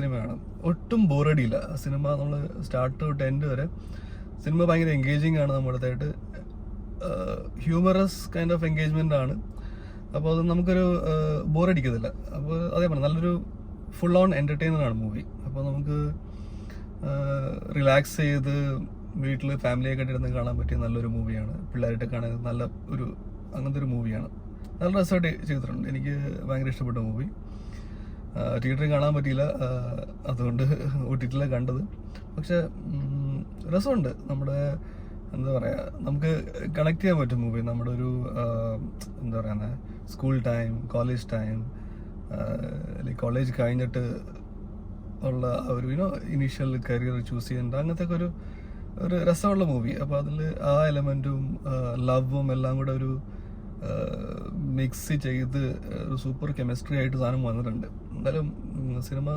സിനിമയാണ്. ഒട്ടും ബോറടിയില്ല സിനിമ. നമ്മൾ സ്റ്റാർട്ട് തൊട്ട് എൻഡ് വരെ സിനിമ ഭയങ്കര എൻഗേജിങ് ആണ്. നമ്മുടെ അടുത്തായിട്ട് ഹ്യൂമറസ് കൈൻഡ് ഓഫ് എൻഗേജ്മെന്റ് ആണ്. അപ്പോൾ അത് നമുക്കൊരു ബോറടിക്കത്തില്ല. അപ്പോൾ അതേപോലെ നല്ലൊരു ഫുൾ ഓൺ എന്റർടൈനർ ആണ് മൂവി. അപ്പോൾ നമുക്ക് റിലാക്സ് ചെയ്ത് വീട്ടിൽ ഫാമിലിയൊക്കെ ആയിട്ട് ഇരുന്ന് കാണാൻ പറ്റിയ നല്ലൊരു മൂവിയാണ്. പിള്ളേരായിട്ട് കാണാൻ നല്ല ഒരു അങ്ങനത്തെ ഒരു മൂവിയാണ്. നല്ല രസമായിട്ട് ചെയ്തിട്ടുണ്ട്. എനിക്ക് ഭയങ്കര ഇഷ്ടപ്പെട്ട മൂവി. തിയേറ്ററിൽ കാണാൻ പറ്റിയില്ല, അതുകൊണ്ട് OTT കണ്ടത്. പക്ഷെ രസമുണ്ട്. നമ്മുടെ എന്താ പറയുക, നമുക്ക് കണക്ട് ചെയ്യാൻ പറ്റും മൂവി. നമ്മുടെ ഒരു എന്താ പറയുക, സ്കൂൾ ടൈം, കോളേജ് ടൈം, അല്ലെങ്കിൽ കോളേജ് കഴിഞ്ഞിട്ട് ഉള്ള ഒരു ഇനീഷ്യൽ കരിയർ ചൂസ് ചെയ്യേണ്ട അങ്ങനത്തെ ഒക്കെ ഒരു രസമുള്ള മൂവി. അപ്പോൾ അതിൽ ആ എലമെൻറ്റും ലവും എല്ലാം കൂടെ ഒരു മിക്സ് ചെയ്ത് ഒരു സൂപ്പർ കെമിസ്ട്രി ആയിട്ട് സാധനം വന്നിട്ടുണ്ട്. എന്തായാലും സിനിമ